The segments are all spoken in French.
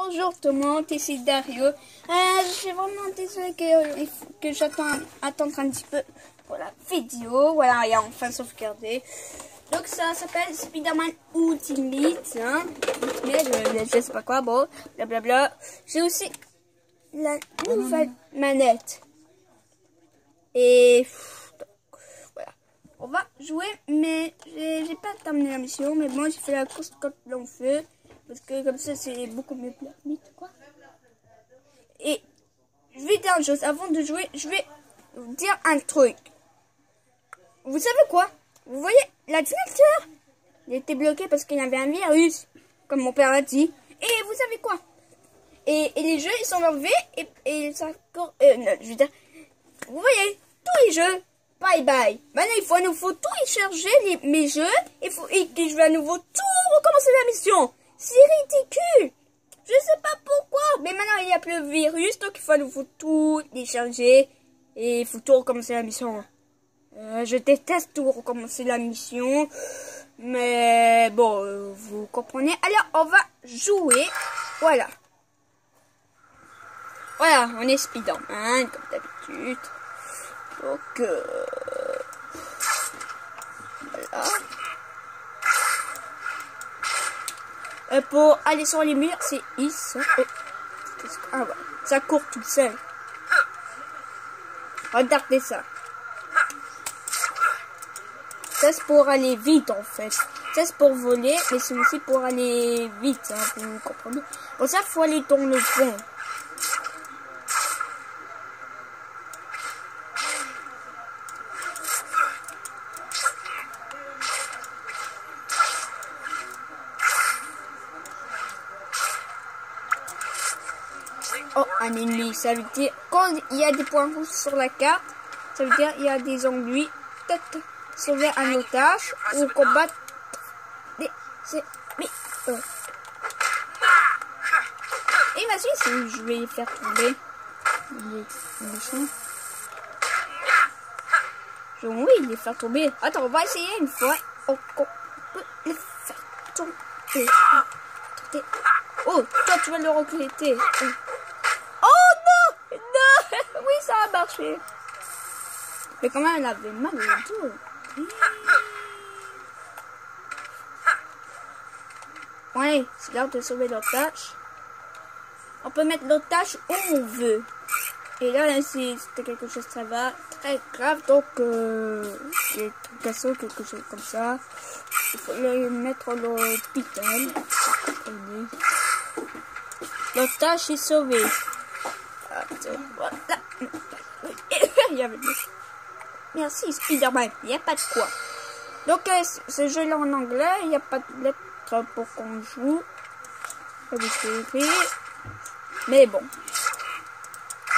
Bonjour tout le monde, ici Dario. Je suis vraiment désolée que j'attends un petit peu pour la vidéo. Voilà, il y a enfin sauvegardé. Donc ça s'appelle Spider-Man Ultimate. Hein. Ultimate, je sais pas quoi, bon, blablabla. J'ai aussi la nouvelle manette. Et voilà. On va jouer, mais j'ai pas terminé la mission. Mais bon, j'ai fait la course contre l'enfeu. Parce que comme ça, c'est beaucoup mieux pour la mythe, quoi. Et je vais dire une chose. Avant de jouer, je vais vous dire un truc. Vous savez quoi? Vous voyez, l'ordinateur, il était bloqué parce qu'il y avait un virus, comme mon père a dit. Et vous savez quoi? Et les jeux, ils sont enlevés et ça... non, je veux dire, vous voyez, tous les jeux, bye bye. Maintenant, il faut à nouveau tout y charger, mes jeux. Et je vais à nouveau tout recommencer la mission. C'est ridicule. Je sais pas pourquoi. Mais maintenant, il n'y a plus le virus. Donc, il faut à nouveau tout décharger. Et il faut tout recommencer la mission. Je déteste tout recommencer la mission. Mais bon, vous comprenez. Alors, on va jouer. Voilà. Voilà, on est Spider-Man, comme d'habitude. Donc, voilà. Pour aller sur les murs, c'est Is. Ah ouais, ça court tout seul. Regardez ça. Ça c'est pour aller vite en fait. Ça c'est pour voler, mais c'est aussi pour aller vite, hein, vous comprenez. Pour ça, il faut aller dans le fond. Oh, un ennemi, ça veut dire, quand il y a des points rouges sur la carte, ça veut dire il y a des ennuis. Peut-être sauver un otage ou combattre des ennemis. Et vas-y, je vais les faire tomber. Les méchants. Oui, les faire tomber. Attends, on va essayer une fois. On peut les faire tomber. Oh, toi tu vas le recruter. Oh non! Non! Oui, ça a marché. Mais quand même, elle avait mal au dos. Ouais, c'est l'heure de sauver l'otage. On peut mettre l'otage où on veut. Et là, si c'était quelque chose très grave, donc des casseaux, quelque chose comme ça, il faut le mettre à l'hôpital. L'otage est sauvé. Voilà. Il y avait... Merci Spider-Man, il n'y a pas de quoi. Donc ce jeu-là en anglais, il n'y a pas de lettres pour qu'on joue. Mais bon.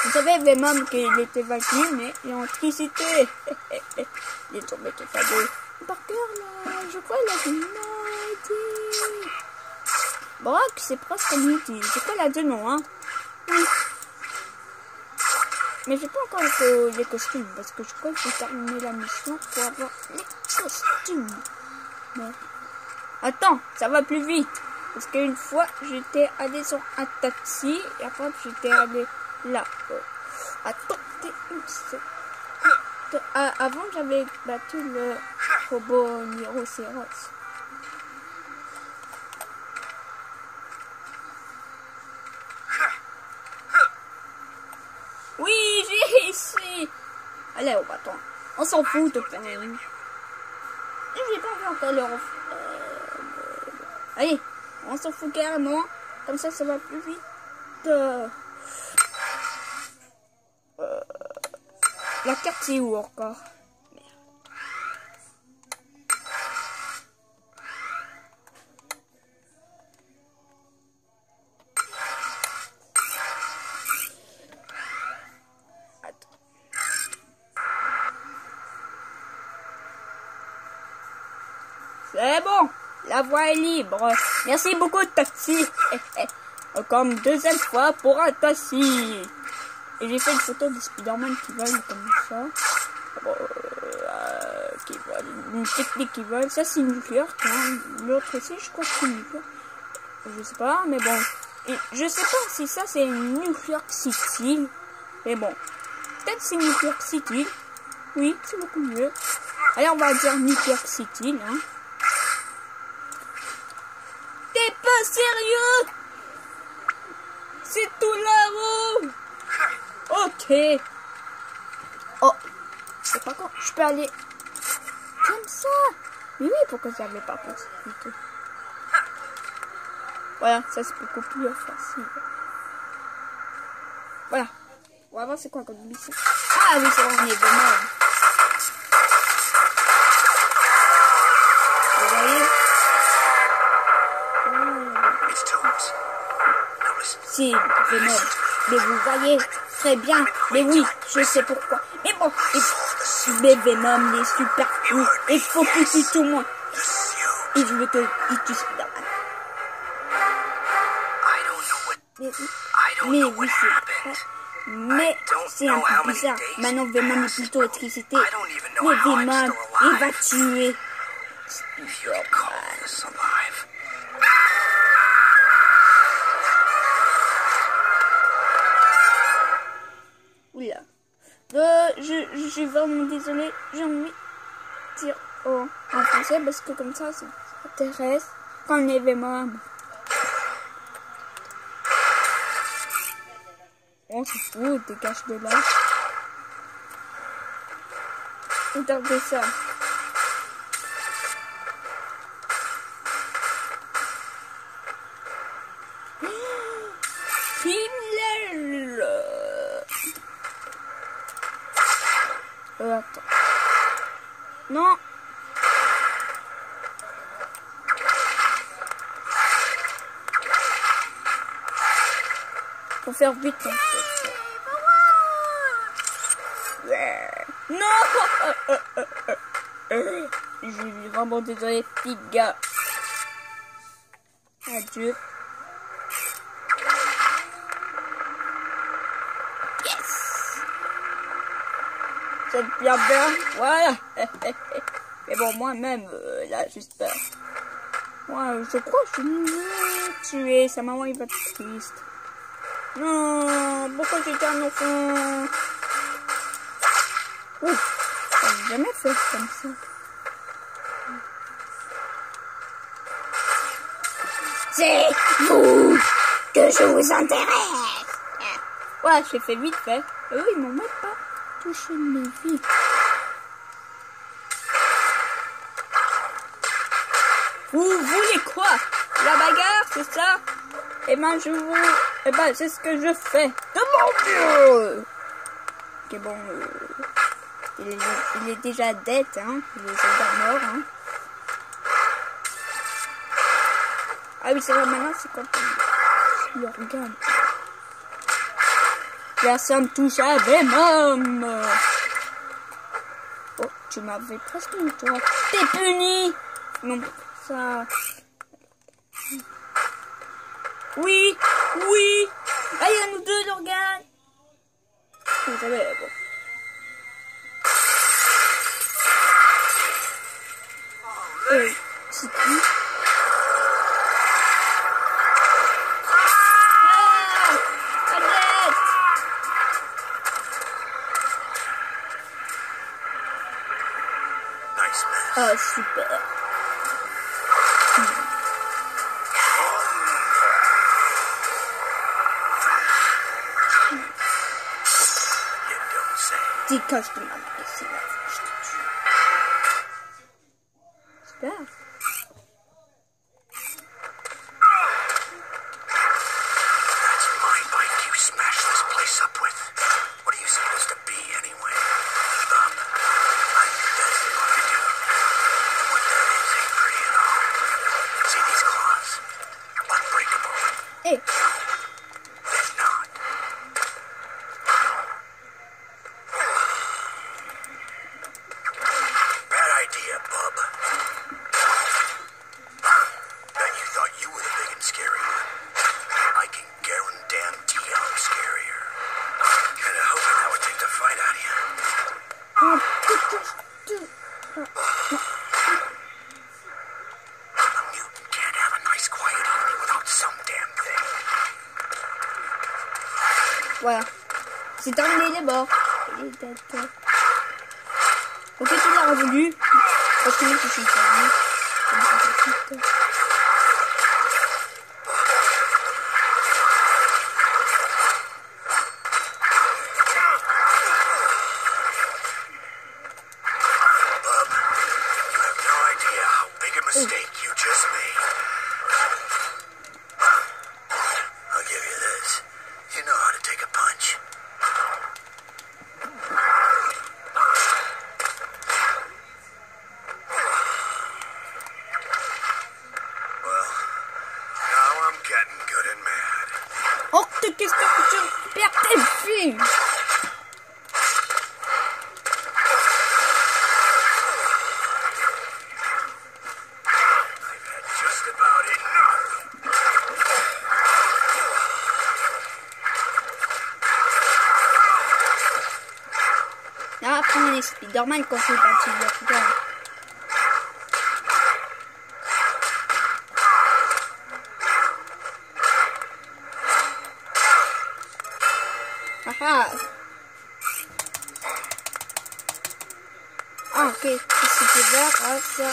Vous savez, Venom qu'il était vaincu, mais l'électricité. Il est tombé tout à deux. Par cœur là, je crois qu'il a dit Brock, c'est presque midi. Je crois qu'il a dit non, hein. Oui. Mais j'ai pas encore les costumes, parce que je crois qu'il faut terminer la mission pour avoir les costumes. Bon. Attends, ça va plus vite. Parce qu'une fois, j'étais allé sur un taxi, et après, j'étais allé là. Attendez une seconde. Avant, j'avais battu le robot Nirocéros. Oui, j'ai réussi. Allez, au bâton. On s'en fout de prendre. Je vais pas faire encore le allez, on s'en fout carrément. Comme ça va plus vite. La carte, c'est où encore? C'est bon, la voie est libre. Merci beaucoup, taxi. Encore une deuxième fois pour un taxi. Et j'ai fait une photo de Spider-Man qui vole comme ça. Qui vole, une technique qui vole. Ça, c'est une lueur. L'autre aussi, je crois que c'est une lueur. Je sais pas, mais bon. Et je sais pas si ça c'est New York City. Mais bon. Peut-être c'est New York City. Oui, c'est beaucoup mieux. Allez, on va dire New York City, là. T'es pas sérieux? C'est tout là-haut. Ok. Oh. C'est pas quoi. Je peux aller comme ça. Mais oui, pourquoi ça n'avait pas possibilité? Voilà, ça c'est beaucoup plus facile. Voilà. On va voir c'est quoi comme mission. Ah oui, c'est revenu de même. Vous voyez? C'est Venom. Mais vous voyez très bien. Mais oui, je sais pourquoi. Mais bon, mais Venom est super cool. Il faut qu'il tue tout le monde. Et je veux qu'il tue Spider-Man. Mais oui, mais c'est un peu bizarre. Maintenant, Venom est plutôt électricité. Mais Venom, il va tuer Spider-Man. Oula. Je suis vraiment désolée. J'ai envie de dire en français parce que comme ça intéresse quand on est Venom. On s'en fout, dégage de là. Regardez ça. Himmler. Attends. Non. Faut faire vite. Hein. Non. Je suis vraiment désolé, petit gars. Adieu. Yes. C'est bien bien. Voilà. Mais bon, moi-même, là, juste peur. Moi, je crois que je vais tuer. Sa maman, il va être triste. Non, pourquoi j'étais un enfant? Ouf, j'ai jamais fait comme ça. C'est vous que je vous intéresse. Ouais, j'ai fait vite fait. Et eux, ils m'ont même pas touché mes vies. Vous voulez quoi? La bagarre, c'est ça? Eh ben, c'est ce que je fais. De mon mieux. Ok, bon, il est déjà dead, hein. Il est déjà mort, hein. Ah oui, c'est vrai, maintenant, c'est quand il regarde. Personne touche à Venom. Oh, tu m'avais presque eu, toi. T'es puni. Non, ça... Oui, oui. Ah, il y a nous deux l'organe. Vous savez, bon. C'est qui? Ah, Annette. Ah, super. Dégage de ma main ici, là. Je te tue. Super. That's my bike you smashed this place up with. What are you supposed to be anyway? Stop. That's what I do. And what that is ain't pretty at all. See these claws? Unbreakable. Hey. They're not. Bad idea, bub. Bet you thought you were the big and scary one. I can guarantee I'm scarier. Kinda hoping that would take the fight out of you. A mutant can't have a nice quiet evening without some damn thing. Voilà. C'est terminé les bords. Ok, tu l'as revenu. Parce que moi, je suis fermé. Mistake you just made. I'll give you this. You know how to take a punch. Well, now I'm getting good and mad. Oh, qu'est-ce que tu perds tes filles? Là, après, on est Spider-Man quand c'est parti. Regarde. Ah, ah, ok. C'était vert, ah, ça.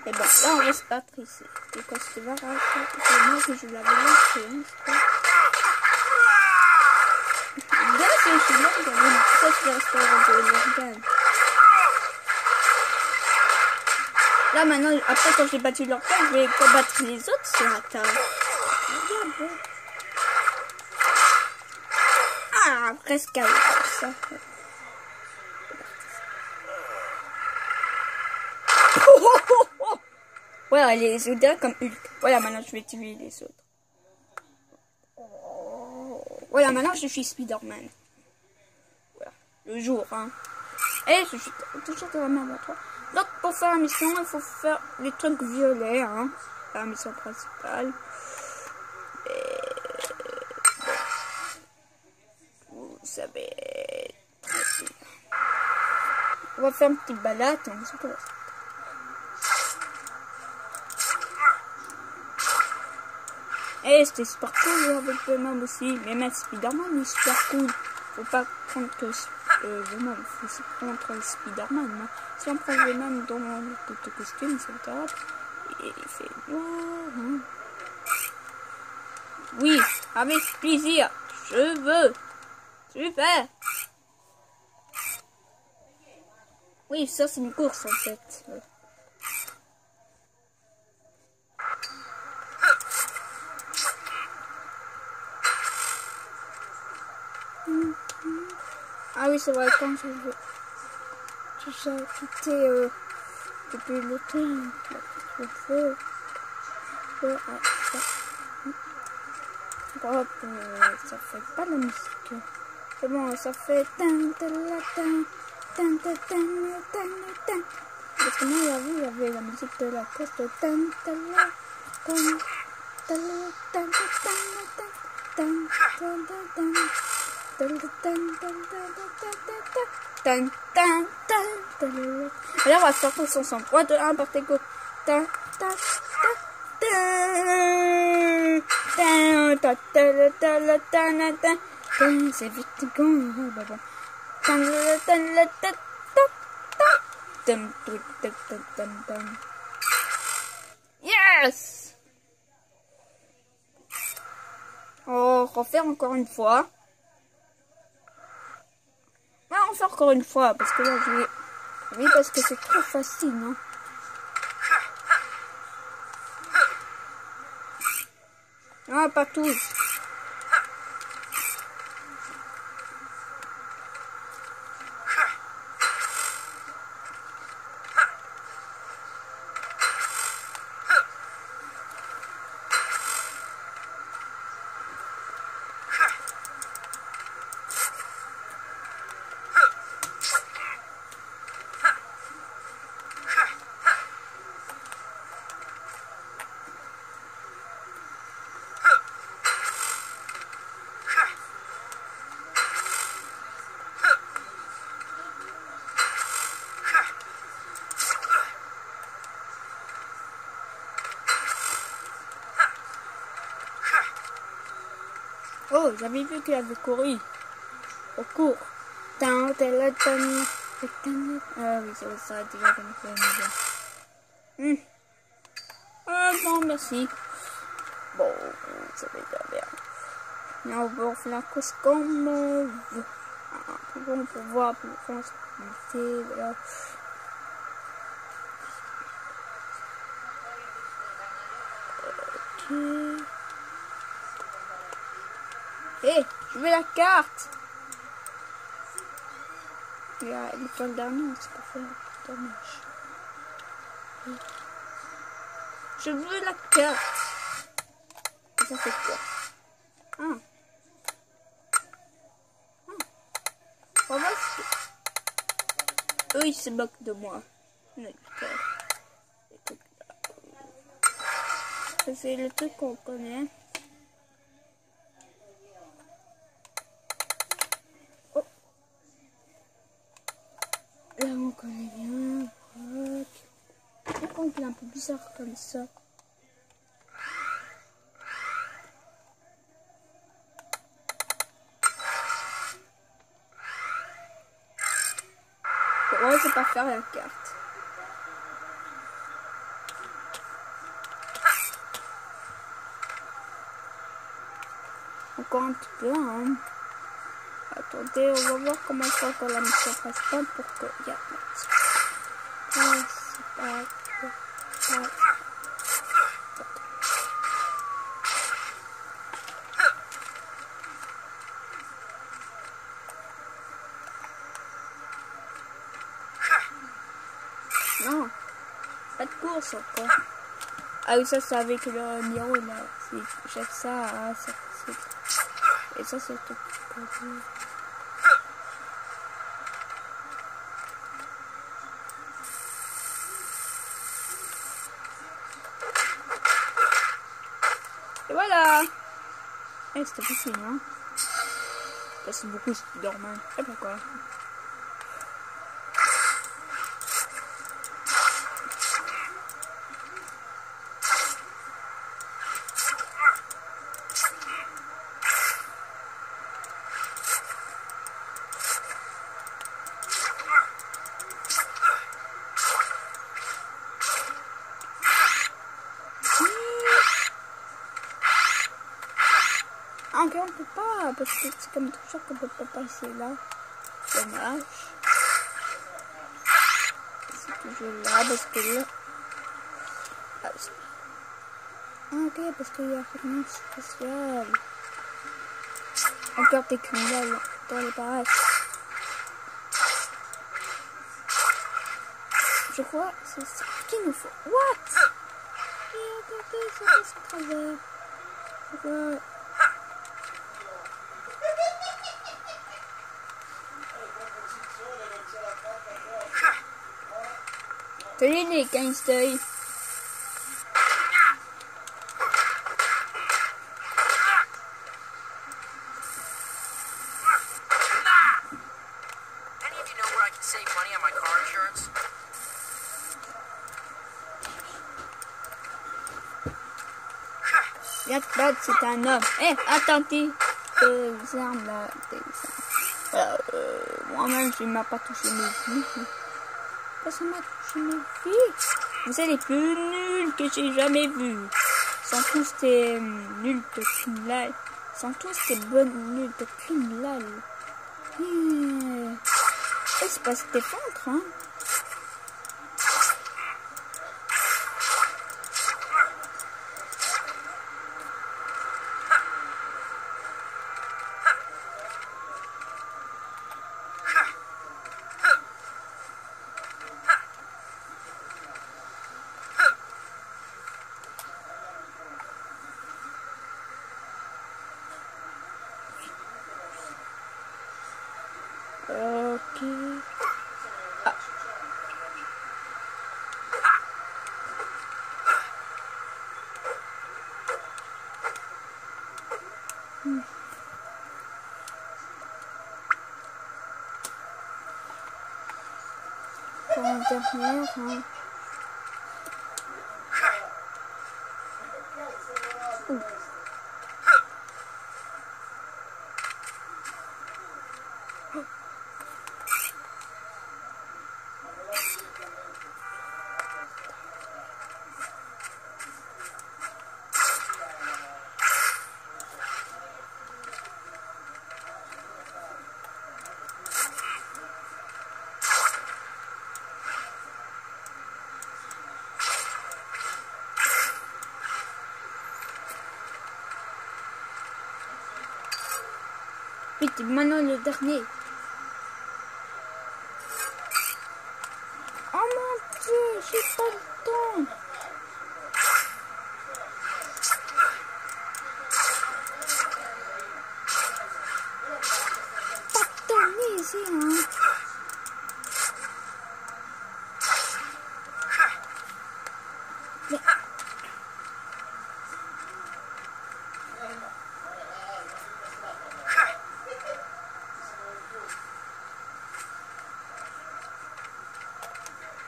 Et bon, là, on va se battre ici. Et quand c'était vert, ah, ça. C'est moi que je l'avais lancé, hein, c'est pas. Regarde, c'est un chien, regardez. Ça, je vais rester avant de l'organe. Là, maintenant, après, quand j'ai battu l'organe, je vais combattre les autres sur la table. Regarde. Ah, presque avec ça. Voilà, les autres comme Hulk. Voilà, maintenant, je vais tuer les autres. Voilà, maintenant je suis Spider-Man. Voilà, le jour, hein. Et je suis toujours dans la même endroit. Donc, pour faire la mission, il faut faire les trucs violets, hein. La mission principale. Et... Bon, vous savez... On va faire une petite balade, hein. C'est pas... Et c'était super cool avec Venom aussi. Mais même Spider-Man est super cool. Faut pas prendre que Venom, faut aussi prendre Spider-Man. Hein. Si on prend Venom dans le costume, ça va être et il fait noir. Hein. Oui, avec plaisir. Je veux. Super. Oui, ça c'est une course en fait. Ah oui, c'est vrai, quand je j'ai quitté depuis le temps, ça fait pas la musique. C'est bon, ça fait parce que moi, il y avait la musique de la course de là, on va sortir son son. 3, 2, 1, partez, go. C'est vite, go. Yes! On refaire encore une fois. Ouais, on fait encore une fois parce que là je vais... Oui, parce que c'est trop facile, hein. Ah, pas tous. Oh, j'avais vu qu'il avait couru. Au cours. Ah oui, ça va s'arrêter là comme ça. Ah bon, merci. Bon, ça va être bien. Là, on va faire la course comme on veut. Bon, pour voir plus de responsabilité, voilà. Ok. Hé, je veux la carte. Il y a l'étoile dernière, c'est pas faire dommage. Je veux la carte. Et ça fait quoi? Ah. On va voir si... Eux, ils se moquent de moi. C'est le truc qu'on connaît. Oh. Là, on connaît bien. Pourquoi on est un peu bizarre comme ça? Pourquoi je sais pas faire la carte? Encore un petit peu, hein. Attendez, on va voir comment ça encore la mission principale pour que... Non, pas de course encore. Ah oui, ça c'est avec le Niro là. J'ai ça à ça. Et ça c'est tout. Et voilà. Eh, c'était facile, hein. C'est beaucoup normal. Je sais pas pourquoi. Ok, on peut pas, parce que c'est comme toujours qu'on peut pas passer là. Dommage. C'est toujours là, parce que là... Ah, ok, parce qu'il y a rien de spécial. Encore des criminels dans les parages. Je crois que c'est ça qu'il nous faut. What? Et regardez, ça passe à travers. Pourquoi? Salut les gangsters. Yatbad, c'est un homme. Eh, attendez. Des armes là. Moi-même, je ne m'a pas touché mes vies. Ça m'a touché mes vies. Vous êtes les plus nuls que j'ai jamais vus. Ils sont tous des nuls de criminels. Ils sont tous des bonnes nuls de criminels. C'est pas se défendre, hein. Ok. Ah. Pour la dernière, hein. Vite, maintenant le dernier. Oh mon Dieu, j'ai pas le temps. Pas de temps ici, hein.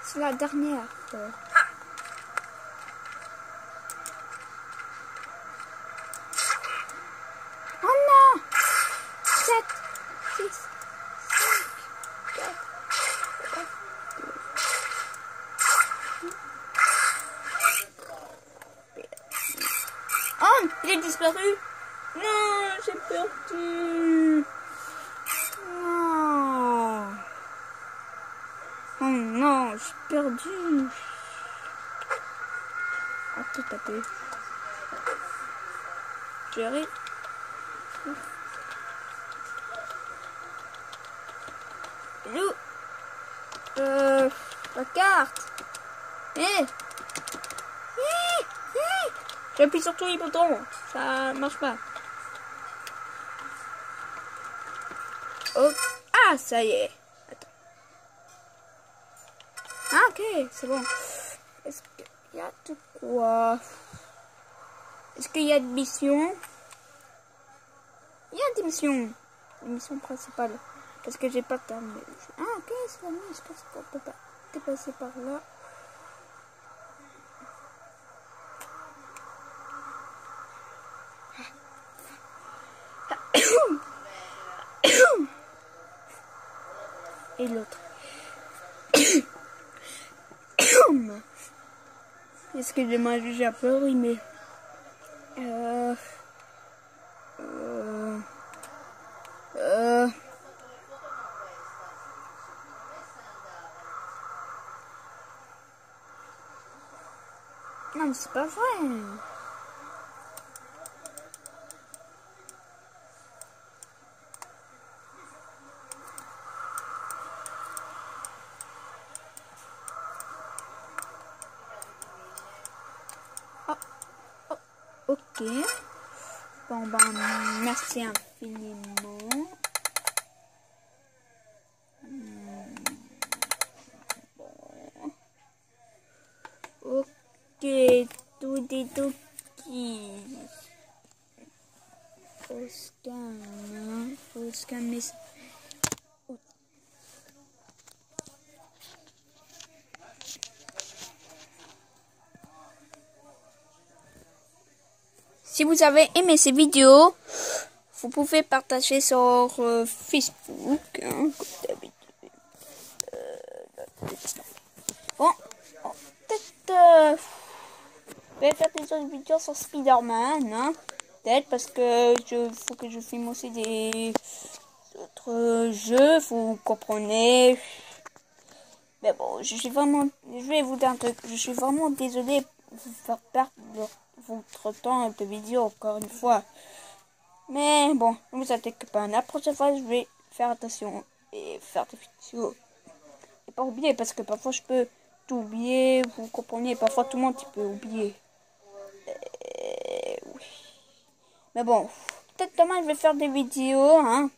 C'est la dernière. Oh non! 7, 6, 5, 4, 3, 2. Oh! Il est disparu! Non! J'ai perdu! Non! Oh non! J'ai perdu! Ah, tout tapé. J'arrive. Hello. La carte. J'appuie sur tous les boutons. Ça marche pas. Oh. Ah, ça y est. Attends. Ah, ok, c'est bon. Est-ce qu'il y a de quoi? Est-ce qu'il y a de missions? Il y a des missions. Les missions principales. Parce que j'ai pas terminé. Ah, ok, c'est la nuit. Je pense qu'on peut pas dépasser par là. Et l'autre. Excusez-moi, j'ai un peu rimé. Non, mais c'est pas vrai. Oh, oh, ok. Bon, ben, merci infiniment. Bon. Ok, tout est ok. Faut scanner. Si vous avez aimé ces vidéos, vous pouvez partager sur Facebook, hein, comme d'habitude. Bon, peut-être je vais faire des autres vidéos sur Spider-Man, hein, peut-être parce que faut que je filme aussi des autres jeux, vous comprenez. Mais bon, je vais vous dire un truc, je suis vraiment désolé de vous faire perdre votre temps de vidéo encore une fois. Mais bon, ne vous inquiétez pas, la prochaine fois je vais faire attention et faire des vidéos. Et pas oublier parce que parfois je peux tout oublier, vous comprenez, parfois tout le monde peut oublier. Oui. Mais bon, peut-être demain je vais faire des vidéos, hein.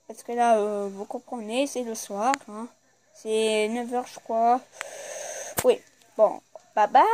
Parce que là, vous comprenez, c'est le soir, hein. C'est 9h je crois. Oui, bon, bye bye.